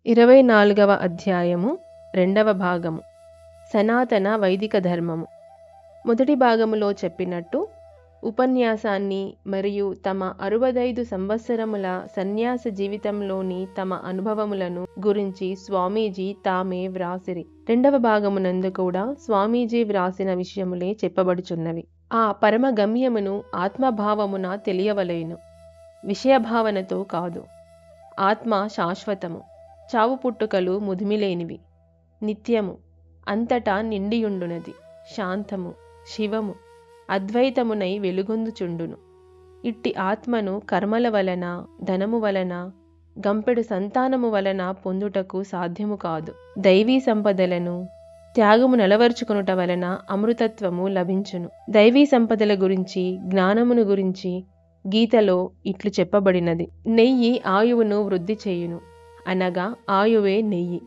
24వ అధ్యాయము 2వ భాగము సనాతన వైదిక ధర్మము. మొదటి భాగములో చెప్పినట్టు ఉపన్యాసాన్ని మరియు తమ 65 సంవత్సరముల సన్యాస జీవితంలోని తమ అనుభవములను గురించి స్వామీజీ తామే వ్రాసిరి. రెండవ భాగమునందు కూడా స్వామీజీ వ్రాసిన విషయములే చెప్పబడుచున్నవి. ఆ పరమ గమ్యమును ఆత్మభావమున తెలియవలేను, విషయభావనతో కాదు. ఆత్మ శాశ్వతము, చావు పుట్టుకలు ముదిమిలేనివి, నిత్యము, అంతటా నిండియుండునది, శాంతము, శివము, అద్వైతమునై వెలుగొందుచుండును. ఇట్టి ఆత్మను కర్మల వలన, ధనము వలన, గంపెడు సంతానము వలన పొందుటకు సాధ్యము కాదు. దైవీ సంపదలను త్యాగము నలవర్చుకొనుట వలన అమృతత్వము లభించును. దైవీ సంపదల గురించి, జ్ఞానమును గురించి గీతలో ఇట్లు చెప్పబడినది: నెయ్యి ఆయువును వృద్ధి చేయును, అనగా ఆయువే నెయ్యి.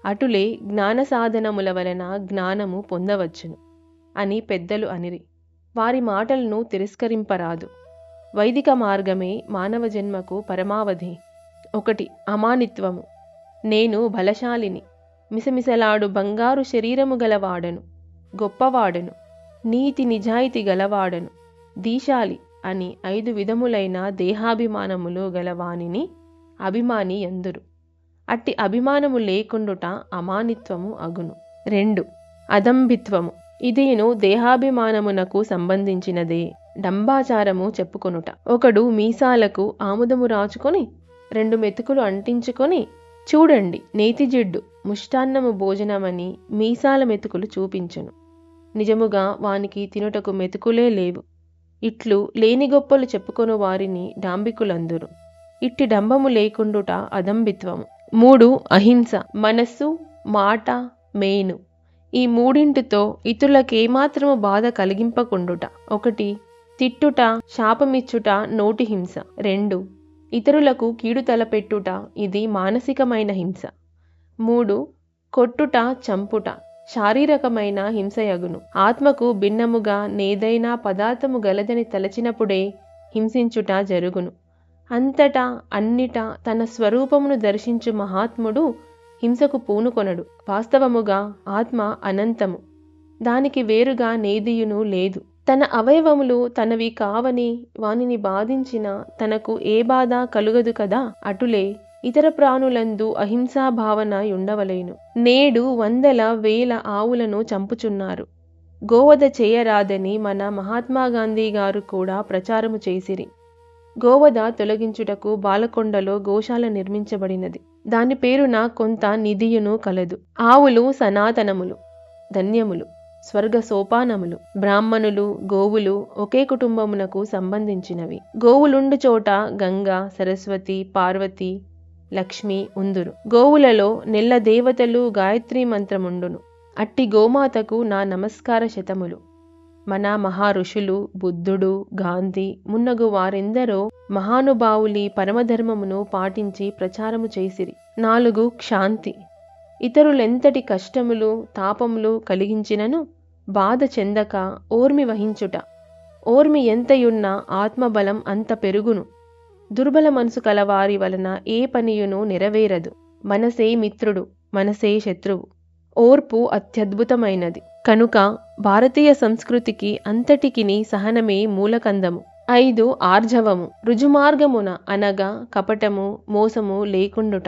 అటులే జ్ఞాన సాధనముల వలన జ్ఞానము పొందవచ్చును అని పెద్దలు అనిరి. వారి మాటలను తిరస్కరింపరాదు. వైదిక మార్గమే మానవ జన్మకు పరమావధి. 1. అమానిత్వము. నేను బలశాలిని, మిసమిసలాడు బంగారు శరీరము గలవాడను, గొప్పవాడను, నీతి నిజాయితీ గలవాడను, దీశాలి అని 5 విధములైన దేహాభిమానములు గలవానిని అభిమాని యందురు. అట్టి అభిమానము లేకుండుట అమానిత్వము అగును. 2. అదంభిత్వము. ఇదేను దేహాభిమానమునకు సంబంధించినదే. డంబాచారము చెప్పుకొనుట. ఒకడు మీసాలకు ఆముదము రాచుకొని 2 మెతుకులు అంటించుకొని, చూడండి నేతిజిడ్డు ముష్టాన్నము భోజనమని మీసాల మెతుకులు చూపించును. నిజముగా వానికి తినుటకు మెతుకులే లేవు. ఇట్లు లేని గొప్పలు చెప్పుకొను వారిని డాంబికులందురు. ఇట్టి డంబము లేకుండుట అదంభిత్వము. 3. అహింస. మనస్సు, మాట, మేను ఈ మూడింటితో ఇతరులకేమాత్రము బాధ కలిగింపకుండుట. 1. తిట్టుట, శాపమిచ్చుట నోటి హింస. 2. ఇతరులకు కీడు తలపెట్టుట, ఇది మానసికమైన హింస. 3. కొట్టుట, చంపుట శారీరకమైన హింసయగును. ఆత్మకు భిన్నముగా నేదైనా పదార్థము గలదని తలచినప్పుడే హింసించుట జరుగును. అంతటా అన్నిటా తన స్వరూపమును దర్శించు మహాత్ముడు హింసకు పూనుకొనడు. వాస్తవముగా ఆత్మ అనంతము, దానికి వేరుగా నేదియును లేదు. తన అవయవములు తనవి కావని వానిని బాధించిన తనకు ఏ బాధ కలుగదు కదా. అటులే ఇతర ప్రాణులందు అహింసా భావన ఉండవలేను. నేడు 100,000 ఆవులను చంపుచున్నారు. గోవధ చేయరాదని మన మహాత్మాగాంధీ గారు కూడా ప్రచారము చేసిరి. గోవధ తొలగించుటకు బాలకొండలో గోశాల నిర్మించబడినది. దాని పేరున కొంత నిధియును కలదు. ఆవులు సనాతనములు, ధన్యములు, స్వర్గ సోపానములు. బ్రాహ్మణులు, గోవులు ఒకే కుటుంబమునకు సంబంధించినవి. గోవులుండు చోట గంగా, సరస్వతి, పార్వతి, లక్ష్మి ఉందురు. గోవులలో నెల్ల దేవతలు, గాయత్రీ మంత్రముండును. అట్టి గోమాతకు నా నమస్కార శతములు. మన మహారుషులు, బుద్ధుడు, గాంధీ మున్నగు వారెందరో మహానుభావులి పరమధర్మమును పాటించి ప్రచారము చేసిరి. 4. క్షాంతి. ఇతరులెంతటి కష్టములు, తాపములు కలిగించినను బాధ చెందక ఓర్మి వహించుట. ఓర్మి ఎంతయున్నా ఆత్మబలం అంత పెరుగును. దుర్బల మనసు కలవారి వలన ఏ పనియును నెరవేరదు. మనసే మిత్రుడు, మనసే శత్రువు. ఓర్పు అత్యద్భుతమైనది కనుక భారతీయ సంస్కృతికి అంతటికిని సహనమే మూలకందము. 5. ఆర్జవము. రుజుమార్గమున అనగా కపటము, మోసము లేకుండుట.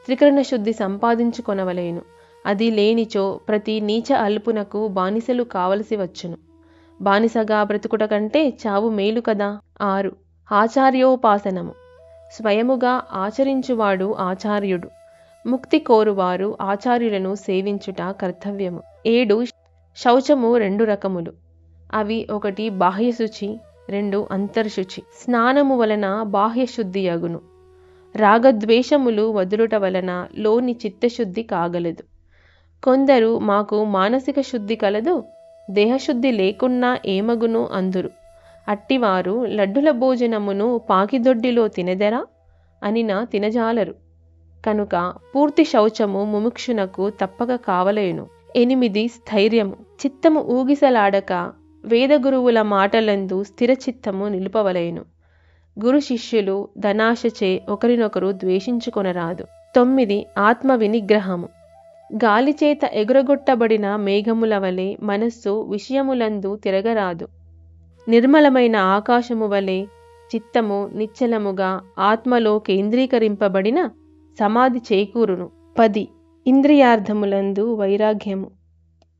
త్రికరణ శుద్ధి సంపాదించుకొనవలేను. అది లేనిచో ప్రతి నీచ అల్పునకు బానిసలు కావలసి వచ్చును. బానిసగా బ్రతుకుట కంటే చావు మేలు కదా. 6. ఆచార్యోపాసనము. స్వయముగా ఆచరించువాడు ఆచార్యుడు. ముక్తి కోరువారు ఆచార్యులను సేవించుట కర్తవ్యము. 7. శౌచము 2 రకములు. అవి 1 బాహ్యశుచి, 2 అంతర్శుచి. స్నానము వలన బాహ్యశుద్ధి అగును. రాగద్వేషములు వదులుట వలన లోని చిత్తశుద్ధి కాగలదు. కొందరు మాకు మానసిక శుద్ధి కలదు, దేహశుద్ధి లేకున్నా ఏమగును అందురు. అట్టివారు లడ్డుల భోజనమును పాకిదొడ్డిలో తినెదరా అనినా తినజాలరు. కనుక పూర్తి శౌచము ముముక్షునకు తప్పక కావలేను. 8. స్థైర్యము. చిత్తము ఊగిసలాడక వేదగురువుల మాటలందు స్థిరచిత్తము నిలుపవలేను. గురు శిష్యులు ధనాశచే ఒకరినొకరు ద్వేషించుకొనరాదు. 9. ఆత్మ వినిగ్రహము. గాలిచేత ఎగురగొట్టబడిన మేఘముల వలె మనస్సు విషయములందు తిరగరాదు. నిర్మలమైన ఆకాశము వలె చిత్తము నిశ్చలముగా ఆత్మలో కేంద్రీకరింపబడిన సమాధి చేకూరును. 10. ఇంద్రియార్థములందు వైరాగ్యము.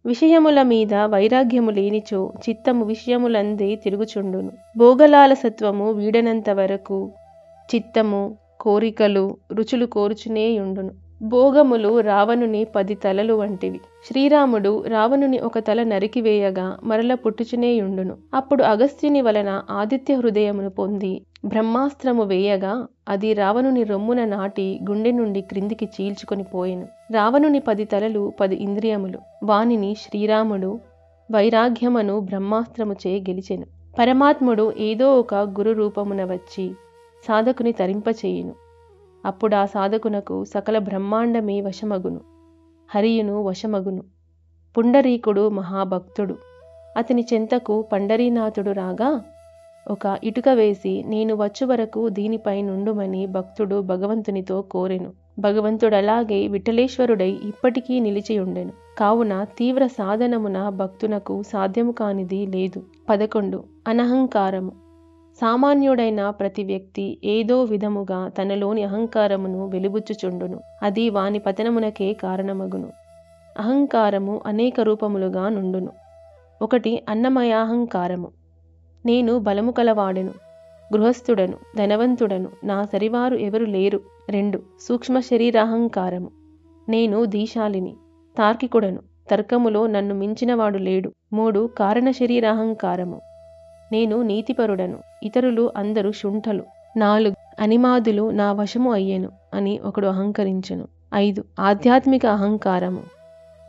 విషయముల మీద వైరాగ్యము లేనిచో చిత్తము విషయములందే తిరుగుచుండును. భోగలాలసత్వము వీడనంత వరకు చిత్తము కోరికలు రుచులు కోరుచునేయుండును. భోగములు రావణుని 10 తలలు వంటివి. శ్రీరాముడు రావణుని ఒక తల నరికివేయగా మరల పుట్టుచునేయుండును. అప్పుడు అగస్త్యుని వలన ఆదిత్య హృదయమును పొంది బ్రహ్మాస్త్రము వేయగా అది రావణుని రొమ్మున నాటి గుండె నుండి క్రిందికి చీల్చుకొని పోయెను. రావణుని 10 తలలు 10 ఇంద్రియములు. వానిని శ్రీరాముడు వైరాగ్యమను బ్రహ్మాస్త్రముచే గెలిచెను. పరమాత్ముడు ఏదో ఒక గురు రూపమున వచ్చి సాధకుని తరింపచేయును. అప్పుడా సాధకునకు సకల బ్రహ్మాండమే వశమగును. హరియును వశమగును. పుండరీకుడు మహాభక్తుడు. అతని చెంతకు పండరీనాథుడు రాగా ఒక ఇటుక వేసి నేను వచ్చు వరకు దీనిపై నుండుమని భక్తుడు భగవంతునితో కోరెను. భగవంతుడలాగే విఠలేశ్వరుడై ఇప్పటికీ నిలిచియుండెను. కావున తీవ్ర సాధనమున భక్తునకు సాధ్యము కానిది లేదు. 11. అనహంకారము. సామాన్యుడైన ప్రతి వ్యక్తి ఏదో విధముగా తనలోని అహంకారమును వెలిబుచ్చుచుండును. అది వాని పతనమునకే కారణమగును. అహంకారము అనేక రూపములుగా నుండును. 1. అన్నమయాహంకారము. నేను బలము కలవాడెను, గృహస్థుడను, ధనవంతుడను, నా సరివారు ఎవరు లేరు. 2. సూక్ష్మ శరీరాహంకారము. నేను దీశాలిని, తార్కికుడను, తర్కములో నన్ను మించినవాడు లేడు. 3. కారణ శరీరాహంకారము. నేను నీతిపరుడను, ఇతరులు అందరూ శుంఠలు. 4. అనిమాదులు నా వశము అయ్యెను అని ఒకడు అహంకరించెను. 5. ఆధ్యాత్మిక అహంకారము.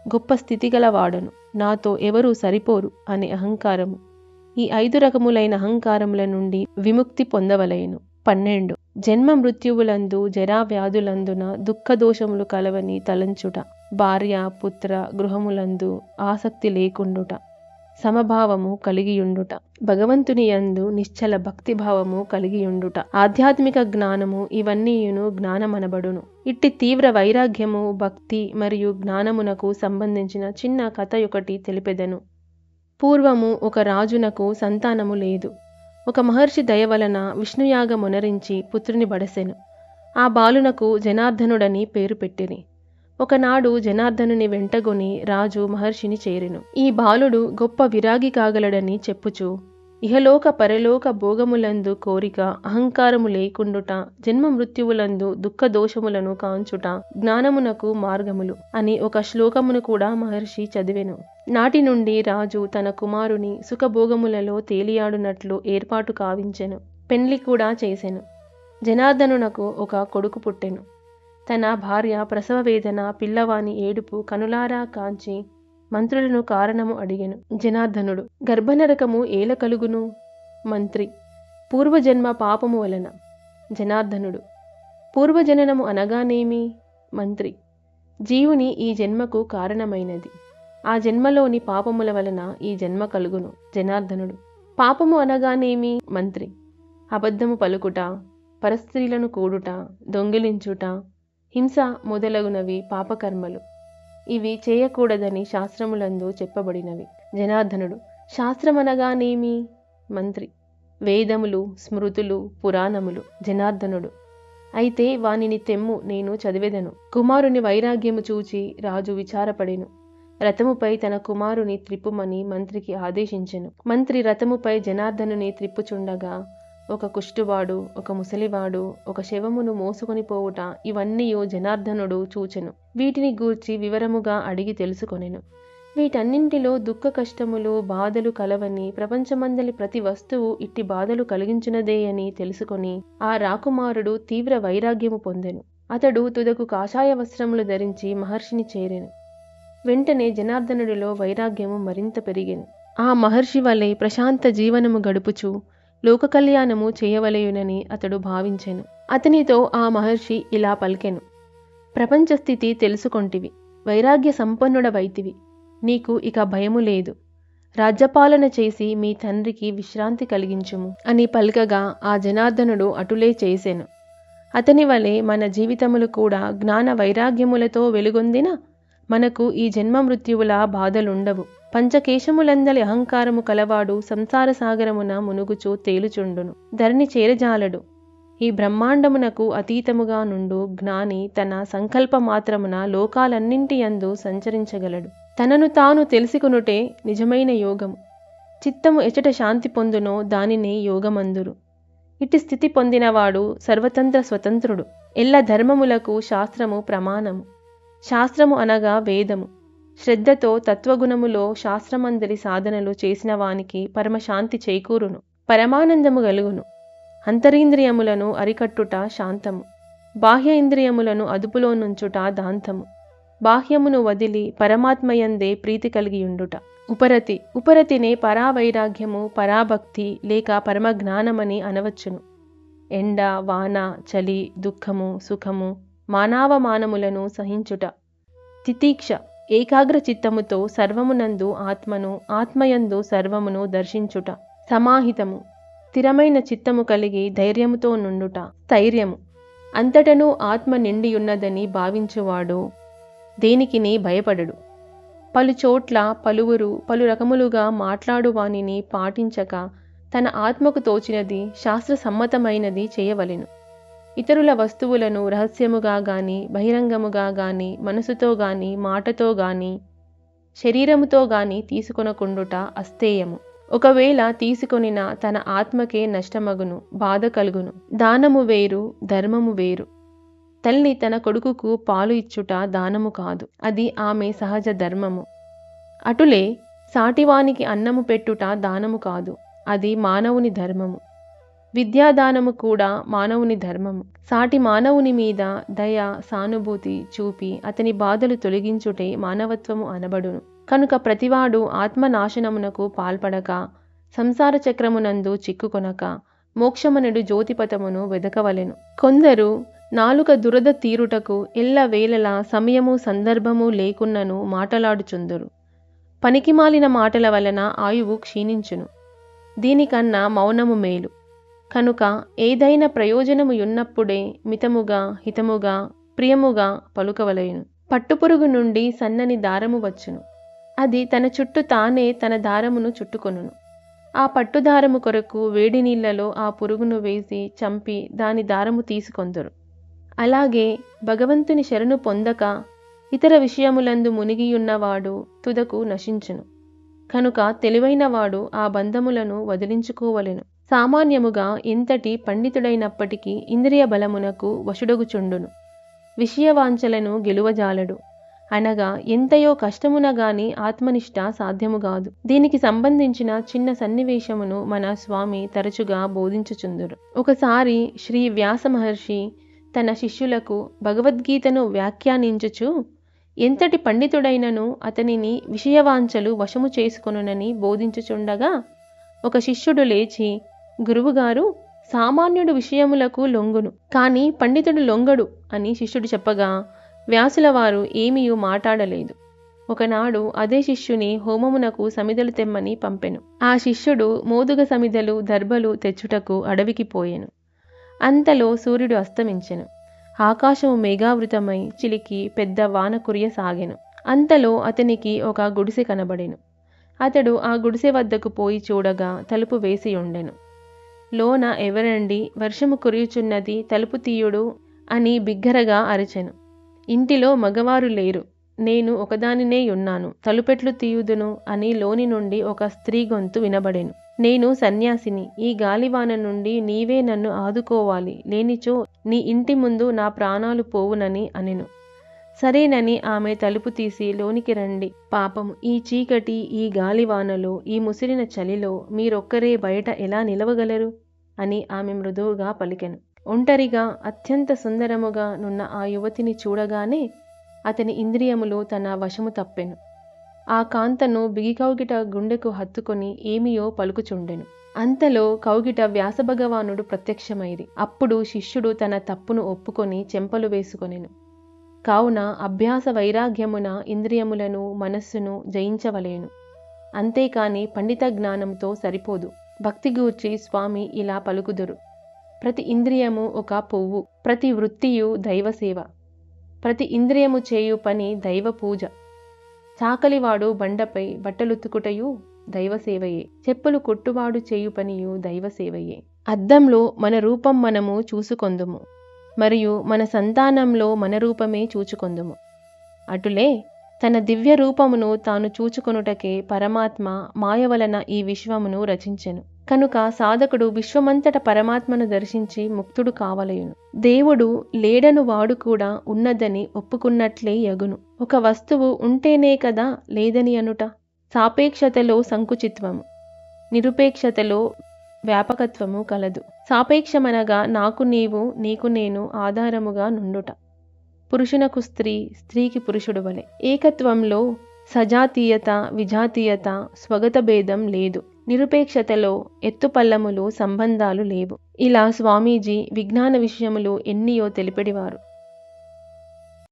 గొప్ప స్థితి గలవాడను, నాతో ఎవరూ సరిపోరు అనే అహంకారము. ఈ 5 రకములైన అహంకారముల నుండి విముక్తి పొందవలెను. 12. జన్మ మృత్యువులందు జరావ్యాధులందున దుఃఖదోషములు కలవని తలంచుట. భార్య పుత్ర గృహములందు ఆసక్తి లేకుండుట. సమభావము కలిగియుండుట. భగవంతుని యందు నిశ్చల భక్తిభావము కలిగియుండుట. ఆధ్యాత్మిక జ్ఞానము ఇవన్నీయును జ్ఞానమనబడును. ఇట్టి తీవ్ర వైరాగ్యము భక్తి మరియు జ్ఞానమునకు సంబంధించిన చిన్న కథ ఒకటి తెలిపెదను. పూర్వము ఒక రాజునకు సంతానము లేదు. ఒక మహర్షి దయవలన విష్ణుయాగమునరించి పుత్రుని బడసెను. ఆ బాలునకు జనార్దనుడని పేరు పెట్టిరి. ఒకనాడు జనార్దనుని వెంటగొని రాజు మహర్షిని చేరెను. ఈ బాలుడు గొప్ప విరాగి కాగలడని చెప్పుచు ఇహలోక పరలోక భోగములందు కోరిక అహంకారము లేకుండుట, జన్మ మృత్యువులందు దుఃఖ దోషములను కాంచుట జ్ఞానమునకు మార్గములు అని ఒక శ్లోకమును కూడా మహర్షి చదివెను. నాటి నుండి రాజు తన కుమారుని సుఖభోగములలో తేలియాడునట్లు ఏర్పాటు కావించెను. పెండ్లి కూడా చేసెను. జనార్దనునకు ఒక కొడుకు పుట్టెను. తన భార్య ప్రసవ వేదన పిల్లవాని ఏడుపు కనులారా కాంచి మంత్రులను కారణము అడిగెను. జనార్దనుడు గర్భనరకము ఏల కలుగును? మంత్రి పూర్వజన్మ పాపము వలన. జనార్దనుడు పూర్వజననము అనగానేమి? మంత్రి జీవుని ఈ జన్మకు కారణమైనది. ఆ జన్మలోని పాపముల వలన ఈ జన్మ కలుగును. జనార్దనుడు పాపము అనగానేమి? మంత్రి అబద్ధము పలుకుట, పరస్త్రీలను కూడుట, దొంగిలించుట, హింస మొదలగునవి పాపకర్మలు. ఇవి చేయకూడదని శాస్త్రములందు చెప్పబడినవి. జనార్దనుడు శాస్త్రమనగానేమి? మంత్రి వేదములు, స్మృతులు, పురాణములు. జనార్దనుడు అయితే వానిని తెమ్ము, నేను చదివెదను. కుమారుని వైరాగ్యము చూచి రాజు విచారపడెను. రథముపై తన కుమారుని త్రిప్పుమని మంత్రికి ఆదేశించెను. మంత్రి రథముపై జనార్దనుని త్రిప్పుచుండగా ఒక కుష్టువాడు, ఒక ముసలివాడు, ఒక శవమును మోసుకొని పోవుట ఇవన్నీయు జనార్దనుడు చూచెను. వీటిని గూర్చి వివరముగా అడిగి తెలుసుకొనెను. వీటన్నింటిలో దుఃఖ కష్టములు బాధలు కలవని, ప్రపంచమందలి ప్రతి వస్తువు ఇట్టి బాధలు కలిగించునదే అని తెలుసుకొని ఆ రాకుమారుడు తీవ్ర వైరాగ్యము పొందెను. అతడు తుదకు కాషాయ వస్త్రములు ధరించి మహర్షిని చేరెను. వెంటనే జనార్దనుడిలో వైరాగ్యము మరింత పెరిగెను. ఆ మహర్షి వలె ప్రశాంత జీవనము గడుపుచు లోక కళ్యాణము చేయవలయునని అతడు భావించెను. అతనితో ఆ మహర్షి ఇలా పలికెను. ప్రపంచ స్థితి తెలుసుకొంటివి, వైరాగ్య సంపన్నుడవైతివి, నీకు ఇక భయము లేదు. రాజ్యపాలన చేసి మీ తండ్రికి విశ్రాంతి కలిగించుము అని పలకగా ఆ జనార్దనుడు అటులే చేసెను. అతని వలె మన జీవితములు కూడా జ్ఞాన వైరాగ్యములతో వెలుగొందిన మనకు ఈ జన్మ మృత్యువుల బాధలుండవు. పంచకేశములందలి అహంకారము కలవాడు సంసార సాగరమున మునుగుచూ తేలుచుండును, ధరణి చేరజాలడు. ఈ బ్రహ్మాండమునకు అతీతముగా నుండు జ్ఞాని తన సంకల్ప మాత్రమున లోకాలన్నింటి యందు సంచరించగలడు. తనను తాను తెలుసుకొనుటే నిజమైన యోగము. చిత్తము ఎచట శాంతి పొందునో దానినే యోగమందురు. ఇటు స్థితి పొందినవాడు సర్వతంత్ర స్వతంత్రుడు. ఎల్ల ధర్మములకు శాస్త్రము ప్రమాణము. శాస్త్రము అనగా వేదము. శ్రద్ధతో తత్వగుణములో శాస్త్రమందలి సాధనలు చేసిన వానికి పరమశాంతి చేకూరును, పరమానందము గలుగును. అంతరింద్రియములను అరికట్టుట శాంతము, బాహ్య ఇంద్రియములను అదుపులో నుంచుట దాంతము. బాహ్యమును వదిలి పరమాత్మయందే ప్రీతి కలిగియుండుట ఉపరతి. ఉపరతినే పరావైరాగ్యము, పరాభక్తి లేక పరమజ్ఞానమని అనవచ్చును. ఎండ, వాన, చలి, దుఃఖము, సుఖము, మానావమానములను సహించుట. తితీక్ష ఏకాగ్ర చిత్తముతో సర్వమునందు ఆత్మను, ఆత్మయందు సర్వమును దర్శించుట. సమాహితము స్థిరమైన చిత్తము కలిగి ధైర్యముతో నుండుట. స్థైర్యము అంతటను ఆత్మ నిండియున్నదని భావించువాడు దేనికిని భయపడడు. పలుచోట్ల పలువురు పలు రకములుగా మాట్లాడువానిని పాటించక తన ఆత్మకు తోచినది శాస్త్రసమ్మతమైనది చేయవలెను. ఇతరుల వస్తువులను రహస్యముగా గాని, బహిరంగముగా గాని, మనసుతో గాని, మాటతో గాని, శరీరముతో గాని తీసుకొనకుండుట అస్థేయము. ఒకవేళ తీసుకొనిన తన ఆత్మకే నష్టమగును, బాధ కలుగును. దానము వేరు, ధర్మము వేరు. తల్లి తన కొడుకుకు పాలు ఇచ్చుట దానము కాదు, అది ఆమె సహజ ధర్మము. అటులే సాటివానికి అన్నము పెట్టుట దానము కాదు, అది మానవుని ధర్మము. విద్యాదానము కూడా మానవుని ధర్మము. సాటి మానవుని మీద దయ, సానుభూతి చూపి అతని బాధలు తొలగించుటే మానవత్వము అనబడును. కనుక ప్రతివాడు ఆత్మనాశనమునకు పాల్పడక, సంసార చక్రమునందు చిక్కుకొనక, మోక్షమనడు జ్యోతిపథమును వెదకవలెను. కొందరు నాలుక దురద తీరుటకు ఎల్ల వేళలా సమయము సందర్భము లేకున్నను మాటలాడుచుందురు. పనికిమాలిన మాటల వలన ఆయువు క్షీణించును. దీనికన్నా మౌనము మేలు. కనుక ఏదైనా ప్రయోజనము యున్నప్పుడే మితముగా, హితముగా, ప్రియముగా పలుకవలెను. పట్టుపురుగు నుండి సన్నని దారము వచ్చును. అది తన చుట్టూ తానే తన దారమును చుట్టుకొనును. ఆ పట్టుదారము కొరకు వేడి నీళ్లలో ఆ పురుగును వేసి చంపి దాని దారము తీసుకొందురు. అలాగే భగవంతుని శరణు పొందక ఇతర విషయములందు మునిగియున్నవాడు తుదకు నశించును. కనుక తెలివైనవాడు ఆ బంధములను వదిలించుకోవలెను. సామాన్యముగా ఎంతటి పండితుడైనప్పటికీ ఇంద్రియ బలమునకు వశుడగుచుండును. విషయవాంఛలను గెలువజాలడు. అనగా ఎంతయో కష్టమున గాని ఆత్మనిష్ట సాధ్యముగాదు. దీనికి సంబంధించిన చిన్న సన్నివేశమును మన స్వామి తరచుగా బోధించుచుందురు. ఒకసారి శ్రీ వ్యాస మహర్షి తన శిష్యులకు భగవద్గీతను వ్యాఖ్యానించుచు ఎంతటి పండితుడైనను అతనిని విషయవాంఛలు వశము చేసుకొనునని బోధించుచుండగా ఒక శిష్యుడు లేచి, గురువుగారు, సామాన్యుడు విషయములకు లొంగును, కానీ పండితుడు లొంగడు అని శిష్యుడు చెప్పగా వ్యాసుల వారు ఏమీయూ మాట్లాడలేదు. ఒకనాడు అదే శిష్యుని హోమమునకు సమిధలు తెమ్మని పంపెను. ఆ శిష్యుడు మోదుగ సమిధలు, దర్భలు తెచ్చుటకు అడవికి పోయెను. అంతలో సూర్యుడు అస్తమించెను. ఆకాశము మేఘావృతమై చిలికి పెద్ద వాన కురియసాగెను. అంతలో అతనికి ఒక గుడిసె కనబడెను. అతడు ఆ గుడిసె వద్దకు పోయి చూడగా తలుపు వేసి ఉండెను. లోన ఎవరండి, వర్షము కురియుచున్నది, తలుపు తీయుడు అని బిగ్గరగా అరిచెను. ఇంటిలో మగవారు లేరు, నేను ఒకదానినే యున్నాను, తలుపెట్లు తీయుదును అని లోని నుండి ఒక స్త్రీ గొంతు వినబడెను. నేను సన్యాసిని, ఈ గాలివాన నుండి నీవే నన్ను ఆదుకోవాలి, లేనిచో నీ ఇంటి ముందు నా ప్రాణాలు పోవునని అనెను. సరేనని ఆమె తలుపు తీసి లోనికి రండి, పాపము ఈ చీకటి, ఈ గాలివానలో, ఈ ముసిరిన చలిలో మీరొక్కరే బయట ఎలా నిలవగలరు అని ఆమె మృదువుగా పలికెను. ఒంటరిగా అత్యంత సుందరముగా నున్న ఆ యువతిని చూడగానే అతని ఇంద్రియములు తన వశము తప్పెను. ఆ కాంతను బిగికౌగిట గుండెకు హత్తుకొని ఏమియో పలుకుచుండెను. అంతలో కౌగిట వ్యాసభగవానుడు ప్రత్యక్షమైరి. అప్పుడు శిష్యుడు తన తప్పును ఒప్పుకొని చెంపలు వేసుకొనెను. కావున అభ్యాస వైరాగ్యమున ఇంద్రియములను, మనస్సును జయించవలేను. అంతేకాని పండిత జ్ఞానంతో సరిపోదు. భక్తి గూర్చి స్వామి ఇలా పలుకుదురు. ప్రతి ఇంద్రియము ఒక పువ్వు, ప్రతి వృత్తియు దైవసేవ, ప్రతి ఇంద్రియము చేయు పని దైవ పూజ. చాకలివాడు బండపై బట్టలుతుకుటయు దైవసేవయే, చెప్పులు కొట్టువాడు చేయు పనియు దైవసేవయే. అద్దంలో మన రూపం మనము చూసుకొందుము, మరియు మన సంతానంలో మన రూపమే చూచుకొందుము. అటులే తన దివ్య రూపమును తాను చూచుకొనుటకే పరమాత్మ మాయ వలన ఈ విశ్వమును రచించెను. కనుక సాధకుడు విశ్వమంతట పరమాత్మను దర్శించి ముక్తుడు కావలయును. దేవుడు లేడను వాడు కూడా ఉన్నదని ఒప్పుకున్నట్లే యగును. ఒక వస్తువు ఉంటేనే కదా లేదని అనుట. సాపేక్షతలో సంకుచిత్వము, నిరుపేక్షతలో వ్యాపకత్వము కలదు. సాపేక్షమనగా నాకు నీవు, నీకు నేను ఆధారముగా నుండుట. పురుషునకు స్త్రీ, స్త్రీకి పురుషుడు వలె. ఏకత్వంలో సజాతీయత, విజాతీయత, స్వగత భేదం లేదు. నిరుపేక్షతలో ఎత్తుపల్లములు, సంబంధాలు లేవు. ఇలా స్వామీజీ విజ్ఞాన విషయములు ఎన్నియో తెలిపెడివారు.